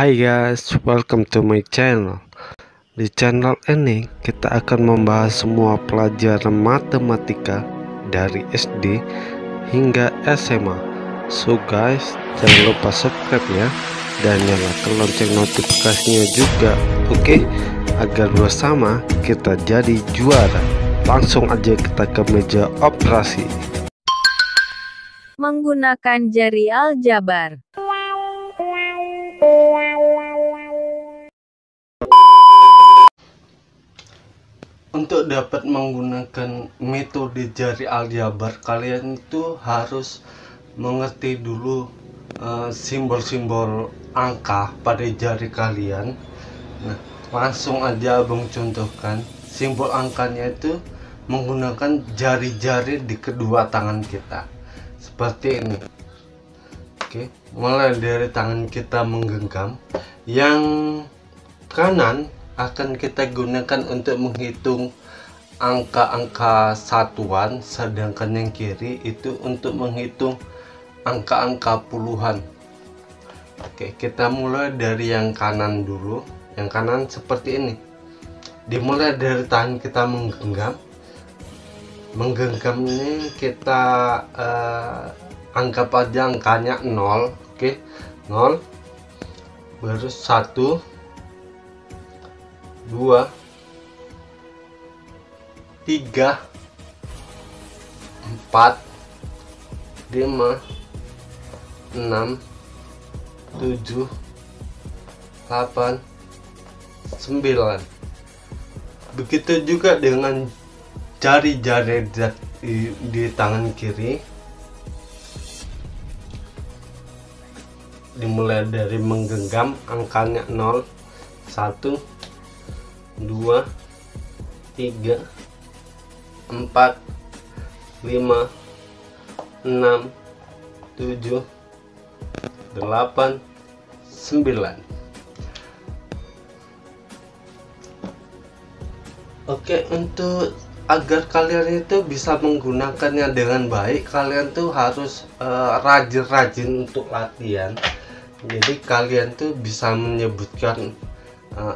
Hai guys, welcome to my channel. Di channel ini kita akan membahas semua pelajaran matematika dari SD hingga SMA. So guys, jangan lupa subscribe ya, dan nyalakan lonceng notifikasinya juga, oke? Agar bersama kita jadi juara. Langsung aja kita ke meja operasi. Menggunakan jari aljabar. Untuk dapat menggunakan metode jari aljabar, kalian itu harus mengerti dulu simbol-simbol angka pada jari kalian. Nah, langsung aja abang contohkan. Simbol angkanya itu menggunakan jari-jari di kedua tangan kita, seperti ini. Oke, mulai dari tangan kita menggenggam, yang kanan akan kita gunakan untuk menghitung angka-angka satuan, sedangkan yang kiri itu untuk menghitung angka-angka puluhan. Oke, kita mulai dari yang kanan dulu. Yang kanan seperti ini. Dimulai dari tangan kita menggenggam. Menggenggam ini kita anggap aja angkanya 0. Oke, 0, baru 1, 2, 3, 4, 5, 6, 7, 8, 9. Begitu juga dengan jari-jari di tangan kiri. Dimulai dari menggenggam, angkanya 0, 1, 2, 3, 4, 5, 6, 7, 8, 9. Oke, untuk agar kalian itu bisa menggunakannya dengan baik, kalian tuh harus rajin-rajin untuk latihan. Jadi kalian tuh bisa menyebutkan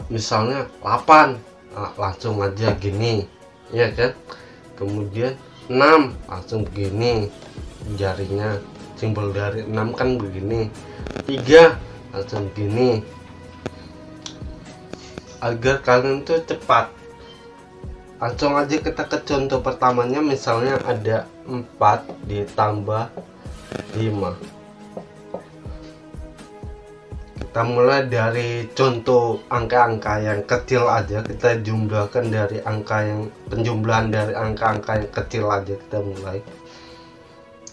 misalnya 8, langsung aja gini, ya kan? Kemudian 6, langsung begini jarinya, simbol dari 6 kan begini. 3, langsung gini, agar kalian tuh cepat. Langsung aja kita ke contoh pertamanya, misalnya ada 4 ditambah 5. Kita mulai dari contoh angka-angka yang kecil aja, kita jumlahkan dari angka yang penjumlahan dari angka-angka yang kecil aja, kita mulai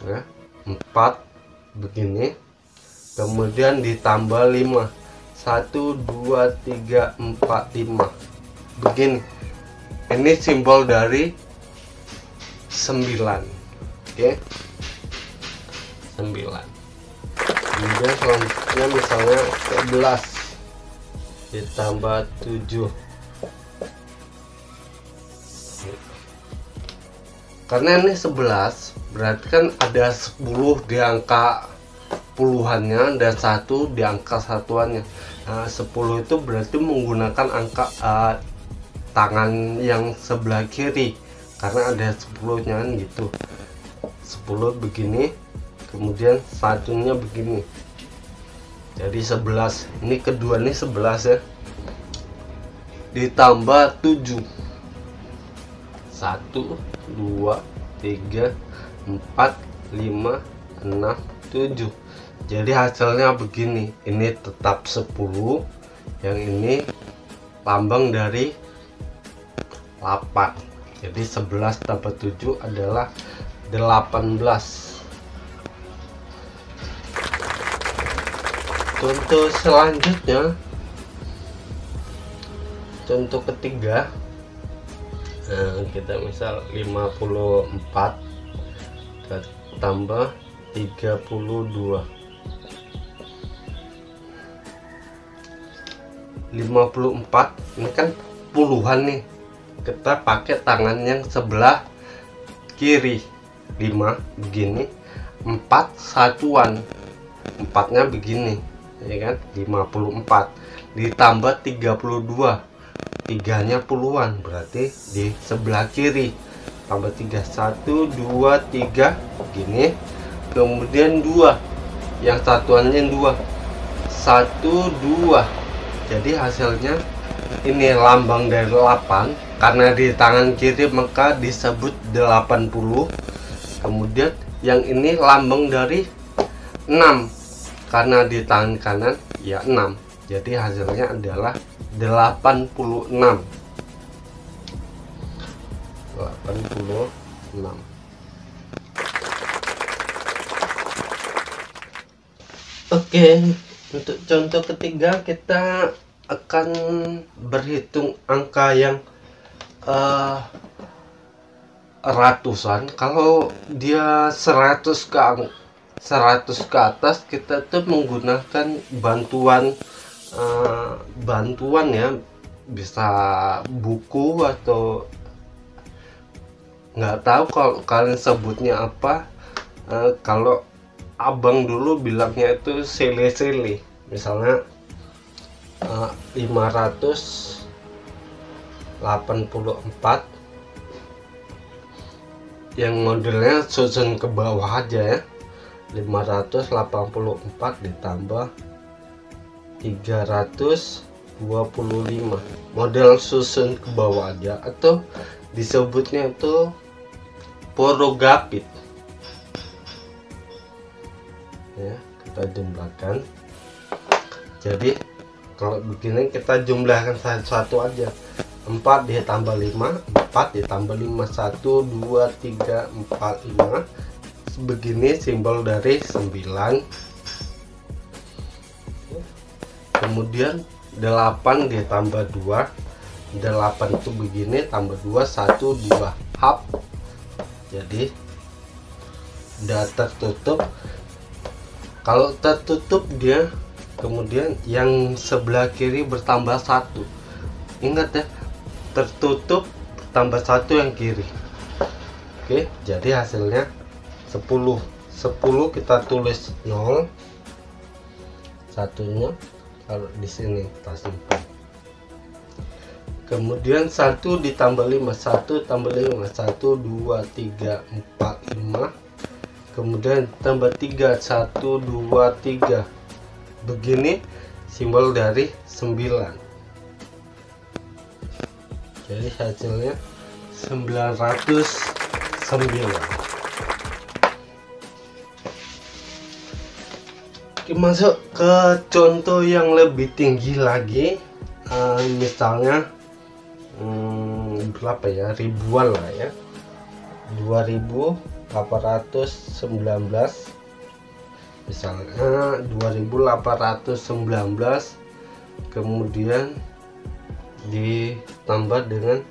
ya, 4 begini, kemudian ditambah 5, 1, 2, 3, 4, 5 begini. Ini simbol dari 9. Oke, 9. Kemudian selanjutnya misalnya 11 ditambah 7. Karena ini 11, berarti kan ada 10 di angka puluhannya dan 1 di angka satuannya. Nah, 10 itu berarti menggunakan angka tangan yang sebelah kiri, karena ada 10-nya kan gitu. 10 begini, kemudian satunya begini, jadi 11. Ini kedua nih 11 ya, ditambah 7, 1, 2, 3, 4, 5, 6, 7. Jadi hasilnya begini. Ini tetap 10, yang ini lambang dari 8. Jadi 11 tambah 7 adalah 18. Contoh selanjutnya, contoh ketiga, kita misal 54 tambah 32. 54 ini kan puluhan nih, kita pakai tangan yang sebelah kiri. 5 begini, 4 satuan, 4-nya begini, ya kan, 54 ditambah 32, tiganya puluhan, berarti di sebelah kiri tambah 3, 1 2 3 gini, kemudian 2 yang satuannya 2, 1 2, jadi hasilnya ini lambang dari 8, karena di tangan kiri maka disebut 80. Kemudian yang ini lambang dari 6, karena di tangan kanan ya 6, jadi hasilnya adalah 86. Oke, untuk contoh ketiga kita akan berhitung angka yang ratusan. Kalau dia 100 ke atas, kita tuh menggunakan bantuan ya, bisa buku atau nggak tahu kalau kalian sebutnya apa. Kalau abang dulu bilangnya itu sele-sele, misalnya 584 yang modelnya susun ke bawah aja ya, 584 ditambah 325, model susun ke bawah aja, atau disebutnya itu porogapit ya. Kita jumlahkan, jadi kalau begini kita jumlahkan satu aja, 4 ditambah 5, 4 ditambah 5, 1 2 3 4 5, begini simbol dari 9. Kemudian 8 ditambah 2, 8 itu begini, tambah 2 1 2 hap, jadi udah tertutup. Kalau tertutup dia, kemudian yang sebelah kiri bertambah 1, ingat ya, tertutup tambah 1 yang kiri. Oke, jadi hasilnya 10 kita tulis 0, satunya kalau di sini kita simpan. Kemudian 1 ditambah 5, 1 tambah 5, 1 2 3 4 5, kemudian tambah 3, 1 2 3, begini simbol dari 9, jadi hasilnya 909. Masuk ke contoh yang lebih tinggi lagi, misalnya berapa ya, ribuan lah ya, 2819, misalnya 2819, kemudian ditambah dengan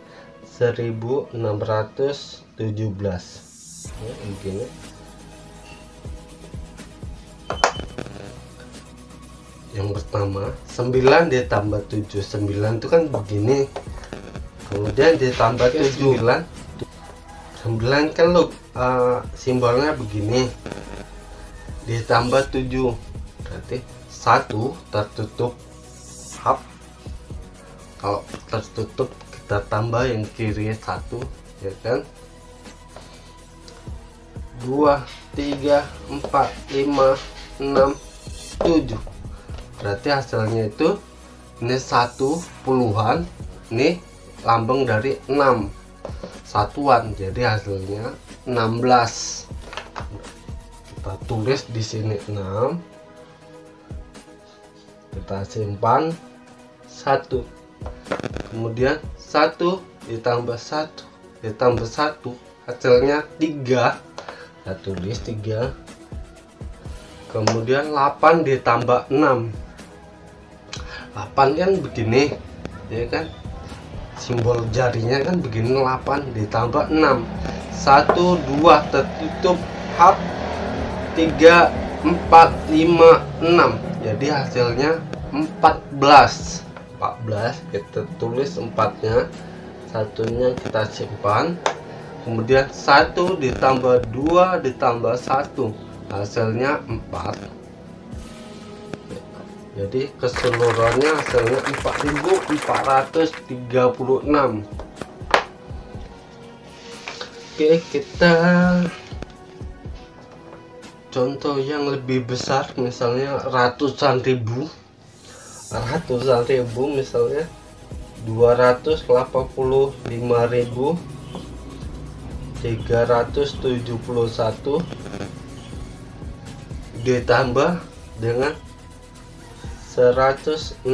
1617 ya, begini. Yang pertama 9 ditambah 7, 9 itu kan begini, kemudian ditambah 9 kan lo simbolnya begini, ditambah 7, berarti 1 tertutup hap. Kalau tertutup kita tambah yang kiri 1 ya kan, 2 3 4 5 6 7, berarti hasilnya itu ini 1 puluhan, ini lambang dari 6 satuan, jadi hasilnya 16. Kita tulis di sini 6, kita simpan 1, kemudian 1 ditambah 1 ditambah 1 hasilnya 3, kita tulis 3, kemudian 8 ditambah 6, 8 kan begini ya kan, simbol jarinya kan begini, 8 ditambah 6, 1 2 tertutup hap, 3 4 5 6, jadi hasilnya 14. Kita tulis 4-nya, satunya kita simpan, kemudian 1 ditambah 2 ditambah 1 hasilnya 4, Jadi keseluruhannya hasilnya 4.436. Oke, kita contoh yang lebih besar, misalnya ratusan ribu, misalnya 285.371 ditambah dengan 167.456.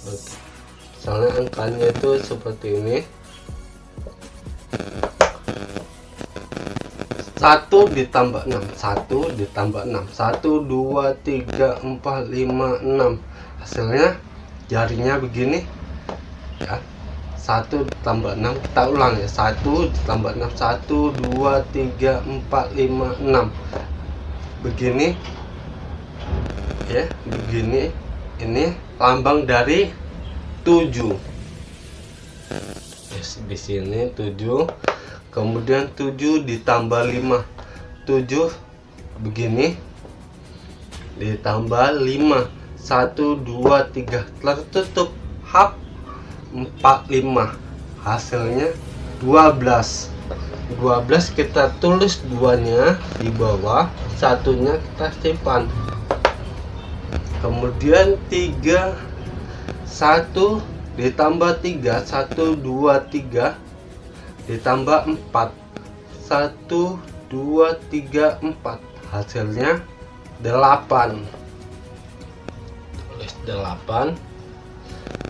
Oke. Misalnya angkanya itu seperti ini. 1 ditambah 6, 1 ditambah 6, 1 2 3 4 5 6. Hasilnya jarinya begini ya. 1 ditambah 6, kita ulang ya. 1 ditambah 6, 1 2 3 4 5 6. Begini ya, begini. Ini lambang dari 7. Yes, di sini 7. Kemudian 7 ditambah 5, 7 begini ditambah 5, 1 2 3 tertutup hap 45. Hasilnya 12. 12 kita tulis duanya di bawah, satunya kita simpan. Kemudian 3, 1 ditambah 3, 1 2 3 ditambah 4, 1 2 3 4. Hasilnya 8. Tulis 8.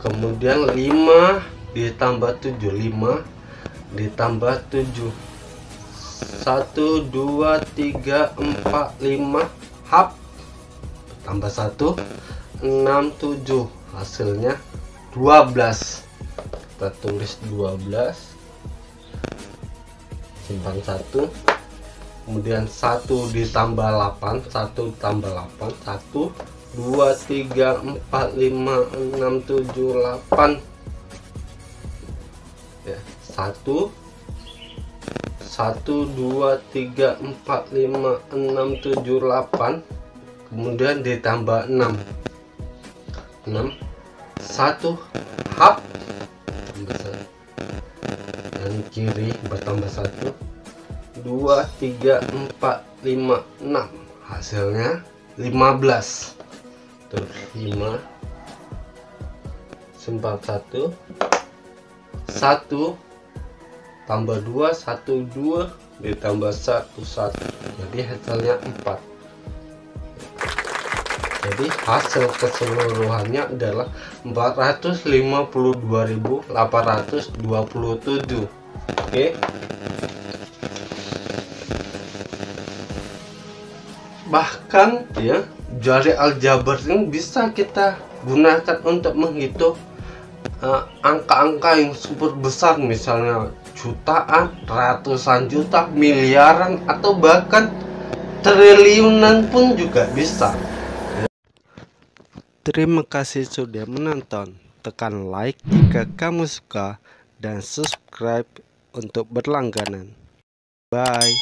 Kemudian 5 ditambah 7, 5 ditambah 7, 1 2 3 4 5 hap tambah 1 6 7. Hasilnya 12. Kita tulis 12, simpan 1. Kemudian 1 ditambah 8, 1 ditambah 8, 1 2 3 4 5 6 7 8 ya. 1 2 3 4 5 6 7 8. Kemudian ditambah 6, 1 hap dan kiri bertambah 1 2 3 4 5 6. Hasilnya 15. Tuh 5, simpan 1 tambah 2, 1 2 ditambah 1 1. Jadi hasilnya 4. Jadi hasil keseluruhannya adalah 452.827. Oke. Bahkan ya, jari aljabar ini bisa kita gunakan untuk menghitung angka-angka yang super besar, misalnya jutaan, ratusan juta, miliaran, atau bahkan triliunan pun juga bisa. Terima kasih sudah menonton. Tekan like jika kamu suka dan subscribe untuk berlangganan. Bye.